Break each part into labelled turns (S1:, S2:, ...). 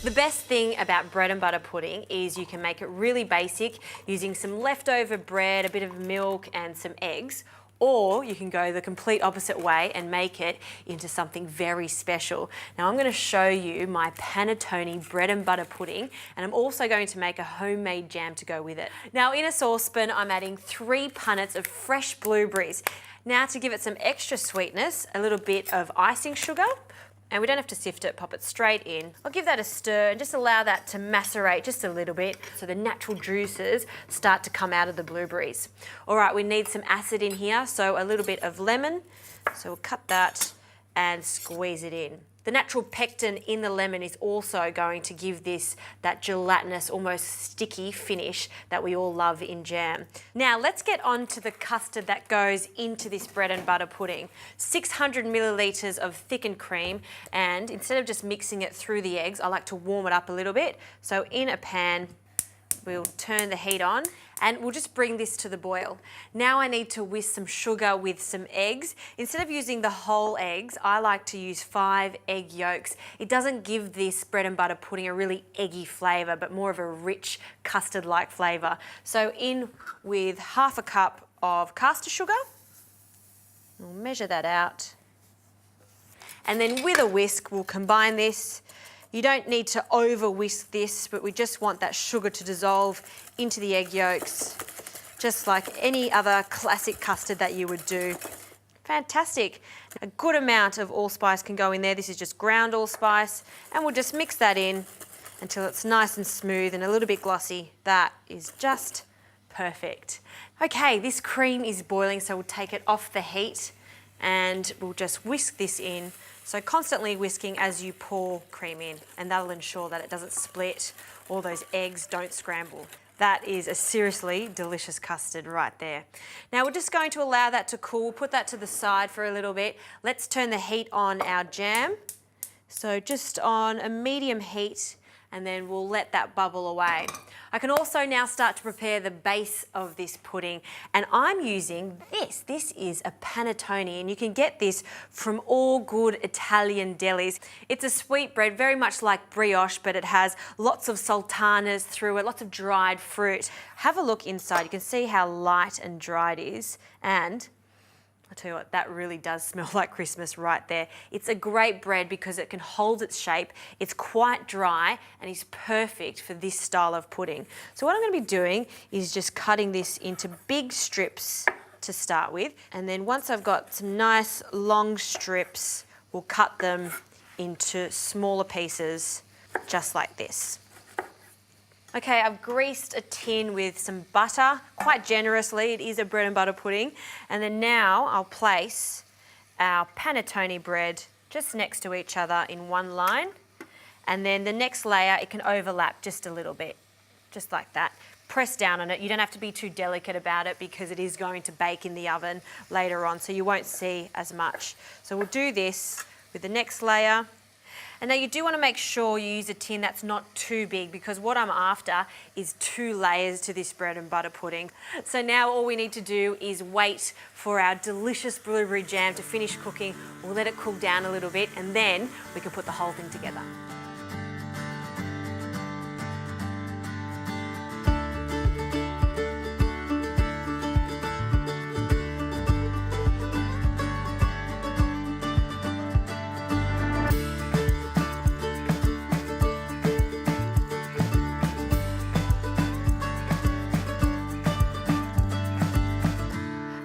S1: The best thing about bread and butter pudding is you can make it really basic using some leftover bread, a bit of milk and some eggs, or you can go the complete opposite way and make it into something very special. Now I'm going to show you my panettone bread and butter pudding, and I'm also going to make a homemade jam to go with it. Now in a saucepan I'm adding 3 punnets of fresh blueberries. Now to give it some extra sweetness, a little bit of icing sugar. And we don't have to sift it, pop it straight in. I'll give that a stir and just allow that to macerate just a little bit so the natural juices start to come out of the blueberries. All right, we need some acid in here, so a little bit of lemon. So we'll cut that and squeeze it in. The natural pectin in the lemon is also going to give this that gelatinous, almost sticky finish that we all love in jam. Now let's get on to the custard that goes into this bread and butter pudding. 600 millilitres of thickened cream, and instead of just mixing it through the eggs, I like to warm it up a little bit. So in a pan, we'll turn the heat on and we'll just bring this to the boil. Now I need to whisk some sugar with some eggs. Instead of using the whole eggs, I like to use 5 egg yolks. It doesn't give this bread and butter pudding a really eggy flavour, but more of a rich custard-like flavour. So in with 1/2 cup of caster sugar. We'll measure that out. And then with a whisk, we'll combine this. You don't need to over whisk this, but we just want that sugar to dissolve into the egg yolks, just like any other classic custard that you would do. Fantastic. A good amount of allspice can go in there. This is just ground allspice, and we'll just mix that in until it's nice and smooth and a little bit glossy. That is just perfect. Okay, this cream is boiling, so we'll take it off the heat and we'll just whisk this in. So constantly whisking as you pour cream in, and that'll ensure that it doesn't split or those eggs don't scramble. That is a seriously delicious custard right there. Now we're just going to allow that to cool, put that to the side for a little bit. Let's turn the heat on our jam. So just on a medium heat, and then we'll let that bubble away. I can also now start to prepare the base of this pudding, and I'm using this. This is a panettone, and you can get this from all good Italian delis. It's a sweet bread, very much like brioche, but it has lots of sultanas through it, lots of dried fruit. Have a look inside. You can see how light and dry it is, and I'll tell you what, that really does smell like Christmas right there. It's a great bread because it can hold its shape. It's quite dry and is perfect for this style of pudding. So what I'm going to be doing is just cutting this into big strips to start with. And then once I've got some nice long strips, we'll cut them into smaller pieces just like this. Okay, I've greased a tin with some butter, quite generously. It is a bread and butter pudding. And then now I'll place our panettone bread just next to each other in one line. And then the next layer, it can overlap just a little bit, just like that. Press down on it. You don't have to be too delicate about it because it is going to bake in the oven later on, so you won't see as much. So we'll do this with the next layer. And now you do want to make sure you use a tin that's not too big, because what I'm after is 2 layers to this bread and butter pudding. So now all we need to do is wait for our delicious blueberry jam to finish cooking. We'll let it cool down a little bit, and then we can put the whole thing together.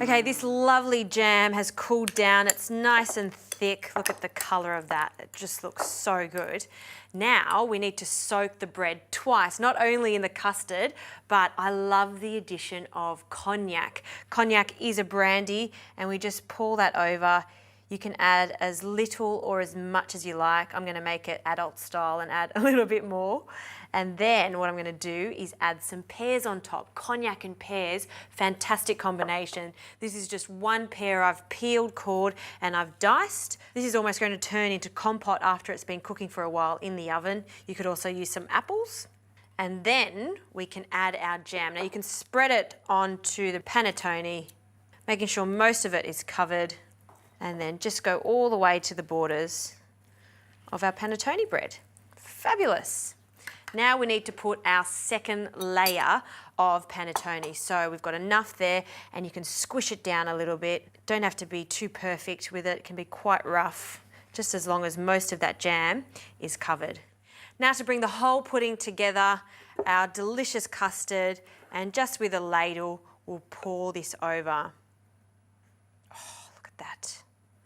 S1: Okay, this lovely jam has cooled down. It's nice and thick. Look at the colour of that. It just looks so good. Now we need to soak the bread twice, not only in the custard, but I love the addition of cognac. Cognac is a brandy, and we just pour that over. You can add as little or as much as you like. I'm going to make it adult style and add a little bit more. And then what I'm going to do is add some pears on top. Cognac and pears, fantastic combination. This is just 1 pear I've peeled, cored, and I've diced. This is almost going to turn into compote after it's been cooking for a while in the oven. You could also use some apples. And then we can add our jam. Now you can spread it onto the panettone, making sure most of it is covered, and then just go all the way to the borders of our panettone bread. Fabulous. Now we need to put our second layer of panettone. So we've got enough there, and you can squish it down a little bit. Don't have to be too perfect with it. It can be quite rough, just as long as most of that jam is covered. Now to bring the whole pudding together, our delicious custard, and just with a ladle, we'll pour this over. Oh, look at that.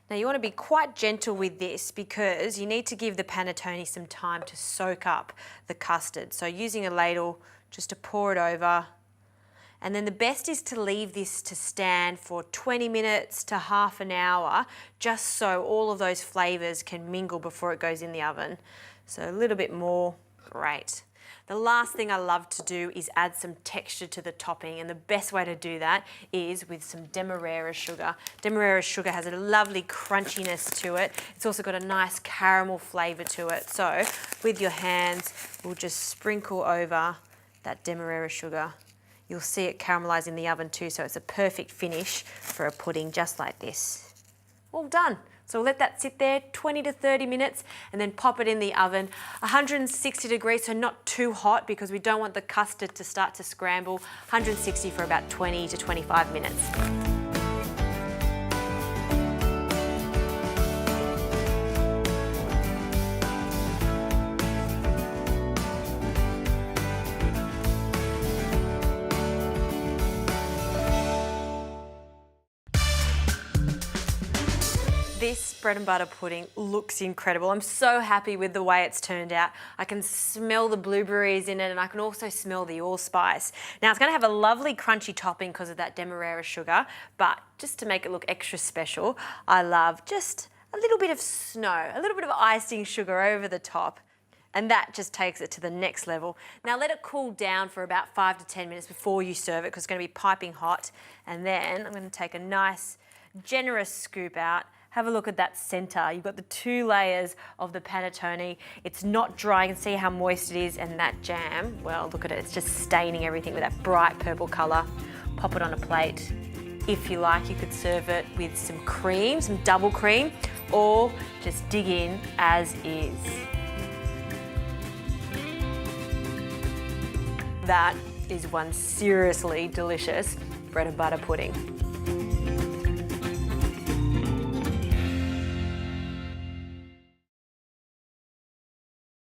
S1: Now you want to be quite gentle with this because you need to give the panettone some time to soak up the custard. So using a ladle just to pour it over. And then the best is to leave this to stand for 20 minutes to half an hour, just so all of those flavours can mingle before it goes in the oven. So a little bit more, great. The last thing I love to do is add some texture to the topping, and the best way to do that is with some demerara sugar. Demerara sugar has a lovely crunchiness to it. It's also got a nice caramel flavour to it. So with your hands, we'll just sprinkle over that demerara sugar. You'll see it caramelise in the oven too, so it's a perfect finish for a pudding just like this. All done. So we'll let that sit there 20 to 30 minutes and then pop it in the oven. 160 degrees, so not too hot because we don't want the custard to start to scramble. 160 for about 20 to 25 minutes. This bread and butter pudding looks incredible. I'm so happy with the way it's turned out. I can smell the blueberries in it, and I can also smell the allspice. Now it's going to have a lovely crunchy topping because of that demerara sugar, but just to make it look extra special, I love just a little bit of snow, a little bit of icing sugar over the top. And that just takes it to the next level. Now let it cool down for about 5 to 10 minutes before you serve it because it's going to be piping hot. And then I'm going to take a nice, generous scoop out. Have a look at that centre. You've got the 2 layers of the panettone. It's not dry. You can see how moist it is. And that jam, well, look at it. It's just staining everything with that bright purple colour. Pop it on a plate. If you like, you could serve it with some cream, some double cream, or just dig in as is. That is one seriously delicious bread and butter pudding.